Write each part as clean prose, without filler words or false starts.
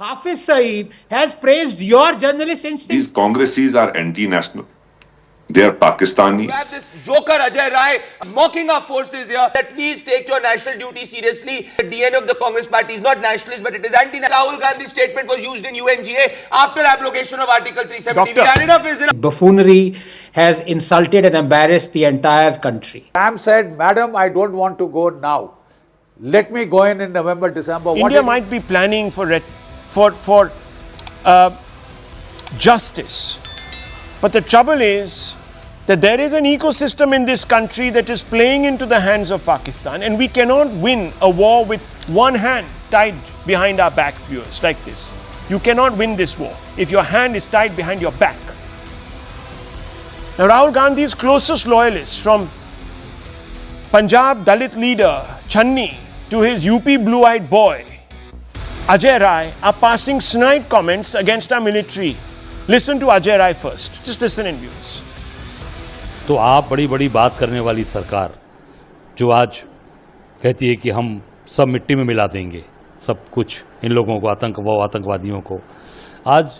Hafiz Saeed has praised your journalist instincts. These Congresses are anti-national. They are Pakistanis. You have this joker Ajay Rai mocking our forces here that please take your national duty seriously. The DNA of the Congress party is not nationalist, but it is anti-national. Rahul Gandhi's statement was used in UNGA after abrogation of Article 370. Enough is enough. Buffoonery has insulted and embarrassed the entire country. Sam said, Madam, I don't want to go now. Let me go in November, December. India might be planning for justice. But the trouble is that there is an ecosystem in this country that is playing into the hands of Pakistan, and we cannot win a war with one hand tied behind our backs, viewers, like this. You cannot win this war if your hand is tied behind your back. Now, Rahul Gandhi's closest loyalists, from Punjab Dalit leader Channi to his UP blue-eyed boy Ajay Rai, are passing snide comments against our military. Listen to Ajay Rai first. Just listen in, viewers. तो आप बड़ी बड़ी बात करने वाली सरकार जो आज कहती है कि हम सब मिट्टी में मिला देंगे सब कुछ इन लोगों को, आतंकवादियों को, आज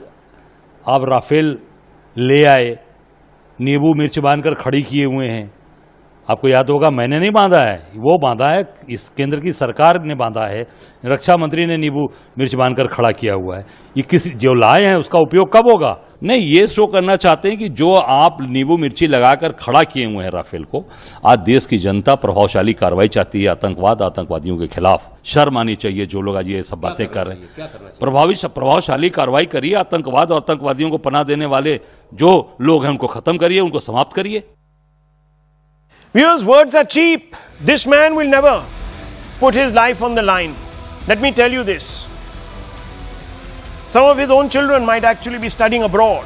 आप राफेल ले आए, नींबू मिर्च बांधकर खड़ी किए हुए हैं। आपको याद होगा, मैंने नहीं बांधा है, वो बांधा है, इस केंद्र की सरकार ने बांधा है, रक्षा मंत्री ने नींबू मिर्च बांधकर खड़ा किया हुआ है। ये किसी जो लाए हैं उसका उपयोग कब होगा? नहीं, ये शो करना चाहते हैं कि जो आप नींबू मिर्ची लगाकर खड़ा किए हुए हैं राफेल को, आज देश की जनता प्रभावशाली कार्रवाई चाहती है आतंकवादियों के खिलाफ। शर्म आनी चाहिए जो लोग आज ये सब बातें कर रहे हैं। प्रभावशाली कार्रवाई करिए, आतंकवाद और आतंकवादियों को पनाह देने वाले जो लोग हैं उनको खत्म करिए, उनको समाप्त करिए। Viewers, words are cheap. This man will never put his life on the line. Let me tell you this. Some of his own children might actually be studying abroad.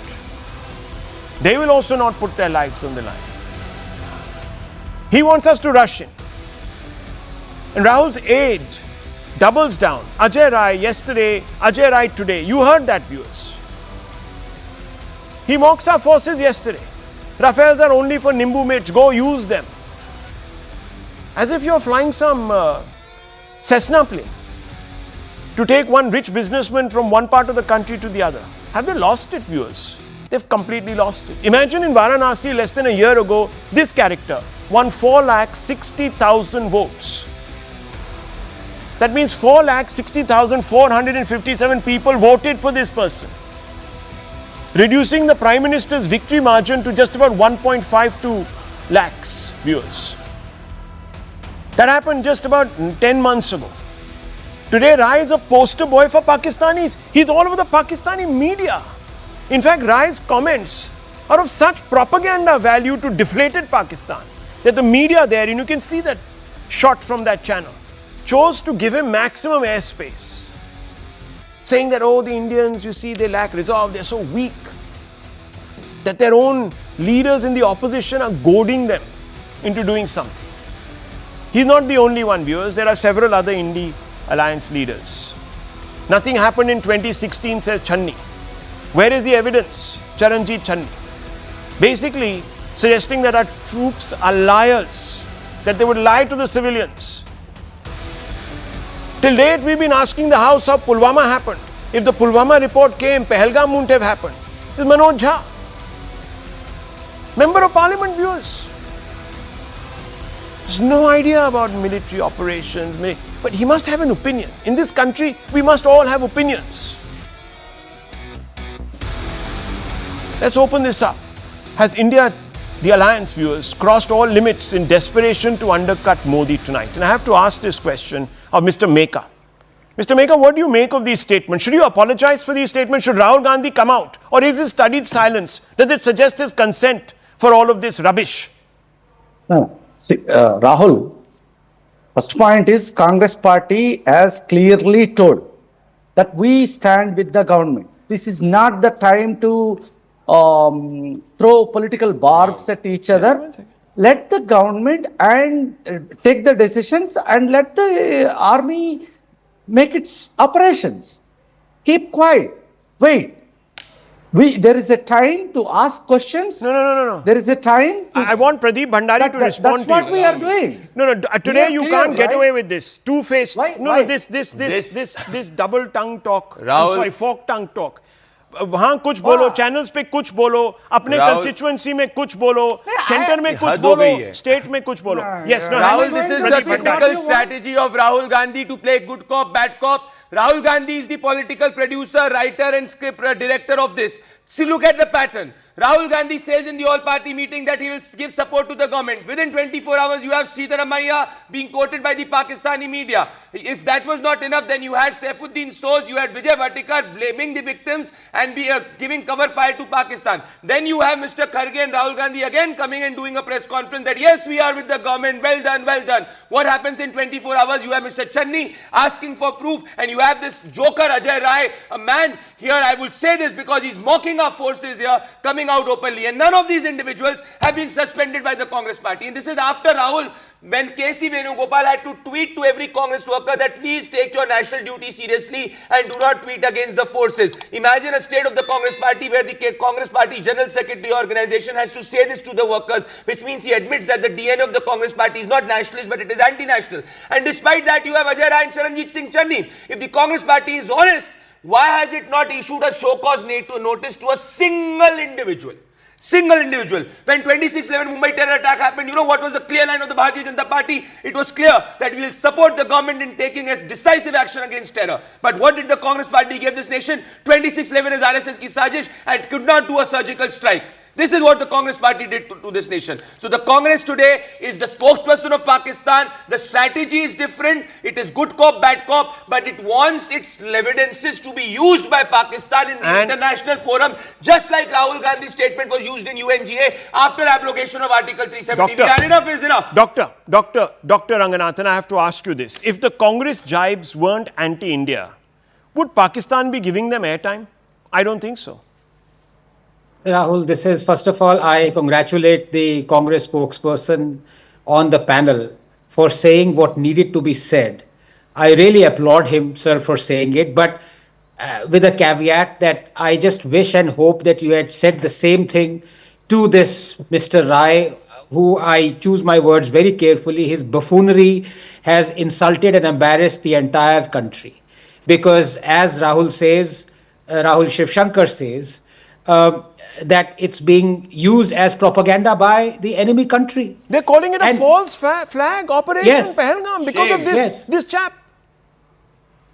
They will also not put their lives on the line. He wants us to rush in. And Rahul's aide doubles down. Ajay Rai yesterday, Ajay Rai today. You heard that, viewers. He mocks our forces yesterday. Rafales are only for Nimbu Mirch. Go use them. As if you're flying some Cessna plane to take one rich businessman from one part of the country to the other. Have they lost it, viewers? They've completely lost it. Imagine in Varanasi less than a year ago, this character won 4,60,000 votes. That means 4,60,457 people voted for this person, reducing the Prime Minister's victory margin to just about 1.52 lakhs, viewers. That happened just about 10 months ago. Today, Rai is a poster boy for Pakistanis. He's all over the Pakistani media. In fact, Rai's comments are of such propaganda value to deflated Pakistan that the media there, and you can see that shot from that channel, chose to give him maximum airspace, saying that, oh, the Indians, you see, they lack resolve, they're so weak, that their own leaders in the opposition are goading them into doing something. He's not the only one, viewers. There are several other Indi alliance leaders. Nothing happened in 2016, says Channi. Where is the evidence? Charanjit Channi. Basically suggesting that our troops are liars, that they would lie to the civilians. Till date, we've been asking the House how Pulwama happened. If the Pulwama report came, Pahalgam wouldn't have happened. This is Manoj Jha, Member of Parliament, viewers. There's no idea about military operations, but he must have an opinion. In this country, we must all have opinions. Let's open this up. Has India, the alliance, viewers, crossed all limits in desperation to undercut Modi tonight? And I have to ask this question of Mr. Meka. Mr. Meka, what do you make of these statements? Should you apologize for these statements? Should Rahul Gandhi come out? Or is his studied silence? Does it suggest his consent for all of this rubbish? No. See, Rahul, first point is Congress party has clearly told that we stand with the government. This is not the time to throw political barbs at each other. Let the government and take the decisions and let the army make its operations. Keep quiet. Wait. There is a time to ask questions. No. There is a time to. I want Pradeep Bhandari to respond That's to you. what we are doing. No, today are you clear, can't get right? away with this. Two-faced. Why? No, Why? this double tongue talk. Rahul- Sorry, fork tongue talk. वहाँ कुछ बोलो, channels पे कुछ बोलो, अपने Rahul- constituency में कुछ बोलो, सेंटर में कुछ हद हो गई बोलो, है। स्टेट में कुछ बोलो. Yes, no, Rahul, Pradeep this is Bhandari. the typical strategy of Rahul Gandhi to play good cop, bad cop. Rahul Gandhi is the political producer, writer and script director of this. See, look at the pattern. Rahul Gandhi says in the all-party meeting that he will give support to the government. Within 24 hours, you have Sitaramaiah being quoted by the Pakistani media. If that was not enough, then you had Saifuddin Soz, you had Vijay Vatikar blaming the victims and giving cover fire to Pakistan. Then you have Mr. Kharge and Rahul Gandhi again coming and doing a press conference that yes, we are with the government, well done, well done. What happens in 24 hours? You have Mr. Channi asking for proof and you have this joker Ajay Rai, a man here, I will say this because he's mocking our forces here, coming out openly, and none of these individuals have been suspended by the Congress party. And this is after Rahul, when KC Venugopal had to tweet to every Congress worker that please take your national duty seriously and do not tweet against the forces. Imagine a state of the Congress party where the Congress party general secretary organization has to say this to the workers, which means he admits that the DNA of the Congress party is not nationalist but it is anti-national. And despite that, you have Ajay Rai and Charanjit Singh Channi. If the Congress party is honest, why has it not issued a show cause notice to a single individual? Single individual. When 26/11 Mumbai terror attack happened, you know what was the clear line of the Bharatiya Janata Party? It was clear that we will support the government in taking a decisive action against terror. But what did the Congress party give this nation? 26/11 is RSS ki sajish and could not do a surgical strike. This is what the Congress party did to this nation. So the Congress today is the spokesperson of Pakistan. The strategy is different. It is good cop, bad cop, but it wants its evidences to be used by Pakistan in the international forum, just like Rahul Gandhi's statement was used in UNGA after abrogation of Article 370. Enough is enough. Dr. Ranganathan, I have to ask you this. If the Congress jibes weren't anti-India, would Pakistan be giving them airtime? I don't think so. Rahul, this is, first of all, I congratulate the Congress spokesperson on the panel for saying what needed to be said. I really applaud him, sir, for saying it, but with a caveat that I just wish and hope that you had said the same thing to this Mr. Rai, who I choose my words very carefully. His buffoonery has insulted and embarrassed the entire country. Because as Rahul says, Rahul Shivshankar says, that it's being used as propaganda by the enemy country. They're calling it a false flag operation, Yes. Pahalgam, because of this chap.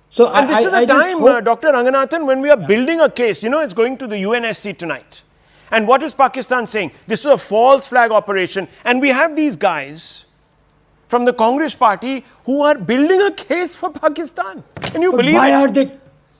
So And this is a just time, hope- Dr. Ranganathan, when we are building a case. You know, it's going to the UNSC tonight. And what is Pakistan saying? This was a false flag operation. And we have these guys from the Congress party who are building a case for Pakistan. Can you But believe it?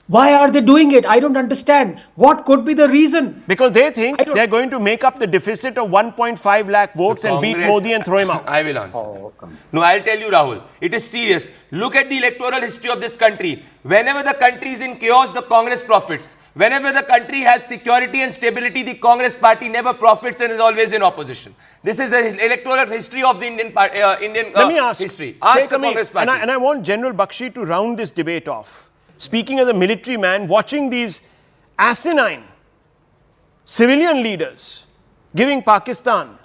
why are they doing it? I don't understand. What could be the reason? Because they think I don't- they're going to make up the deficit of 1.5 lakh votes and beat Congress- Modi and throw him out. I will answer. No, I'll tell you, Rahul. It is serious. Look at the electoral history of this country. Whenever the country is in chaos, the Congress profits. Whenever the country has security and stability, the Congress party never profits and is always in opposition. This is the electoral history of the Indian Let me ask. history. Ask Sheikh the Amir, Congress party. and I want General Bakshi to round this debate off. Speaking as a military man, watching these asinine civilian leaders giving Pakistan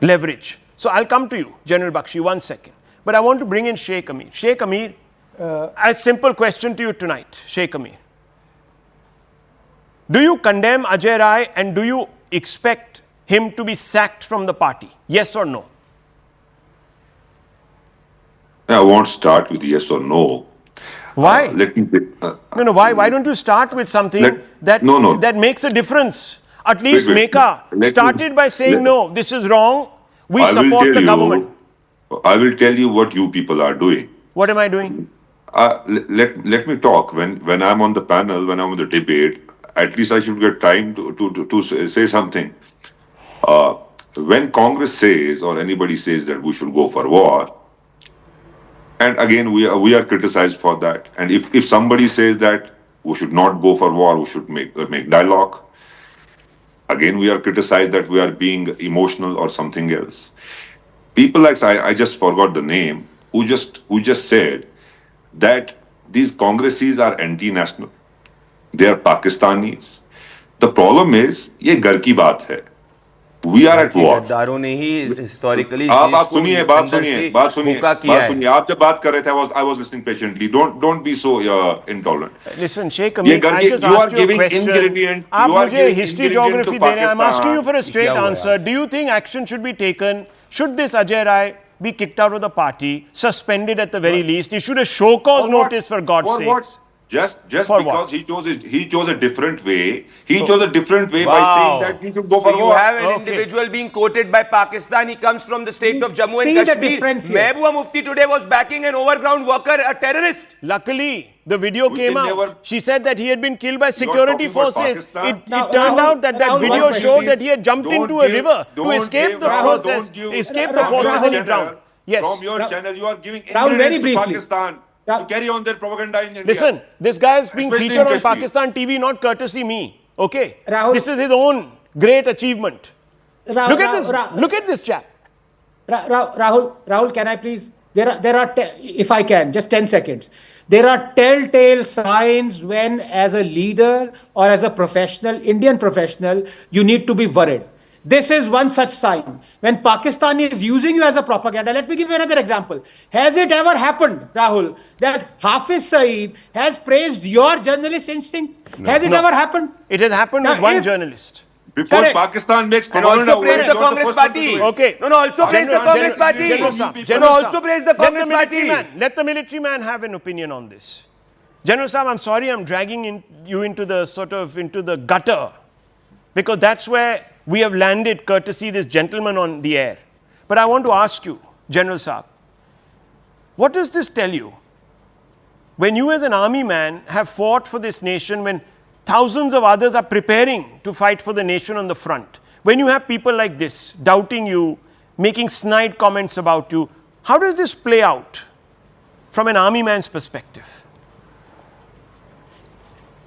leverage. So I'll come to you, General Bakshi, 1 second. But I want to bring in Sheikh Amir. Sheikh Amir, a simple question to you tonight, Sheikh Amir. Do you condemn Ajay Rai and do you expect him to be sacked from the party? Yes or no? I won't start with yes or no. Why? Let me. No. Why don't you start with something that makes a difference? At least wait. Meka Let me- started by saying, no, this is wrong. We I will support tell the you- government. I will tell you what you people are doing. What am I doing? Let me talk. When I'm on the panel, when I'm on the debate, at least I should get time to say something. When Congress says or anybody says that we should go for war, and again we are criticized for that. And if somebody says that we should not go for war, we should make dialogue. Again, we are criticized that we are being emotional or something else. People like I just forgot the name who just said that these Congresses are anti-national. They are Pakistanis. The problem is ये घर की बात है. We are at war. गद्दारों ने ही historically आप सुनिए, बात सुनिए. आप जब बात कर रहे थे, I was listening patiently. Don't be so intolerant. Listen, Sheikh Amin, I just asked you a question. आप मुझे history geography दे रहे हैं. I'm asking you for a straight answer. Do you think action should be taken? Should this Ajay Rai be kicked out of the party, suspended at the very least, issued a show cause notice for God's sakes? Just because he chose a different way. He chose a different way by saying that he should go for war. You have an individual being quoted by Pakistan. He comes from the state of Jammu and Kashmir. See the difference here. Mehbooba Mufti today was backing an overground worker, a terrorist. Luckily, the video came out. She said that he had been killed by security forces. It turned out that video showed that he had jumped into a river to escape the forces. Escape the forces and he drowned. Yes. From your channel, you are giving Rahul, very ingredients to briefly. Pakistan to carry on their propaganda in India. Listen, this guy is being Especially featured in on Kashmir. Pakistan TV, not courtesy me. Okay? Rahul- This is his own great achievement. Look at this chap. Rahul, can I please? There are if I can, just 10 seconds. There are telltale signs when, as a leader or as a professional, Indian professional, you need to be worried. This is one such sign. When Pakistan is using you as a propaganda, let me give you another example. Has it ever happened, Rahul, that Hafiz Saeed has praised your journalist instinct? Has it ever happened? It has happened with one journalist. Before Correct. Pakistan makes And propaganda, also praise the Congress party. Okay. No, also praise the Congress party. General Also praise the Congress party. Let the military man have an opinion on this. General Saab, I'm sorry I'm dragging you into the gutter, because that's where we have landed courtesy this gentleman on the air. But I want to ask you, General Saab, what does this tell you? When you as an army man have fought for this nation, when thousands of others are preparing to fight for the nation on the front, when you have people like this doubting you, making snide comments about you, how does this play out from an army man's perspective?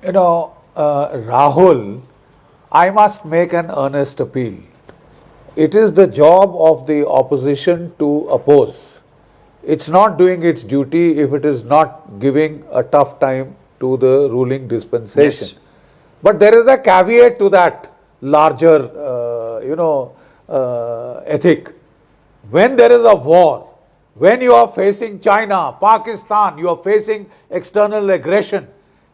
Rahul, I must make an earnest appeal. It is the job of the opposition to oppose. It's not doing its duty if it is not giving a tough time to the ruling dispensation. Yes. But there is a caveat to that larger, ethic. When there is a war, when you are facing China, Pakistan, you are facing external aggression,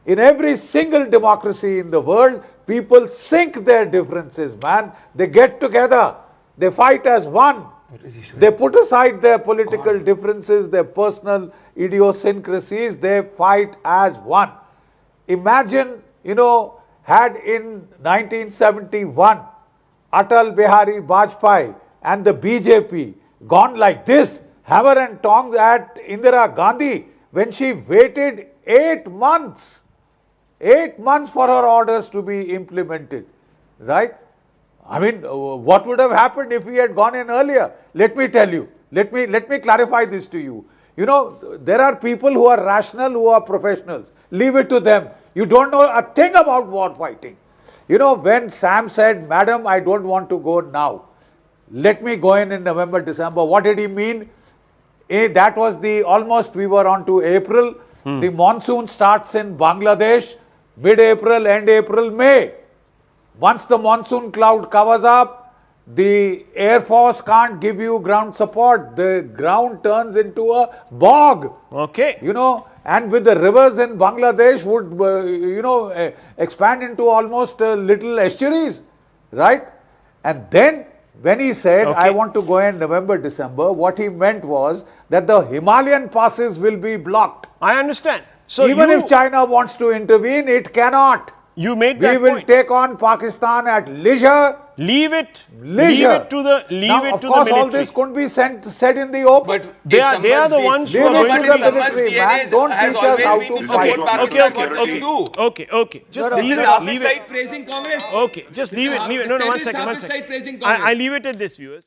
in every single democracy in the world, people sink their differences, man. They get together. They fight as one. They put aside their political differences, their personal idiosyncrasies. They fight as one. Imagine, had in 1971, Atal Bihari Vajpayee and the BJP gone like this, hammer and tongs at Indira Gandhi, when she waited 8 months. 8 months for her orders to be implemented, right? I mean, what would have happened if we had gone in earlier? Let me tell you. Let me clarify this to you. There are people who are rational, who are professionals. Leave it to them. You don't know a thing about war fighting. When Sam said, "Madam, I don't want to go now. Let me go in November, December." What did he mean? That was we were on to April. The monsoon starts in Bangladesh. Mid-April, end April, May. Once the monsoon cloud covers up, the Air Force can't give you ground support. The ground turns into a bog. Okay. And with the rivers in Bangladesh would, expand into almost little estuaries, right? And then when he said, "I want to go in November, December," what he meant was that the Himalayan passes will be blocked. I understand. So even if China wants to intervene, it cannot. You made that We will point. take on Pakistan at leisure. Leave it to the All military. this couldn't be said in the open. But They are the ones who are Leave it going to to the be. military, man. Don't teach us how to fight. Okay. Just leave it. Praising Congress. Okay, just leave it. No, one second. I leave it at this, viewers.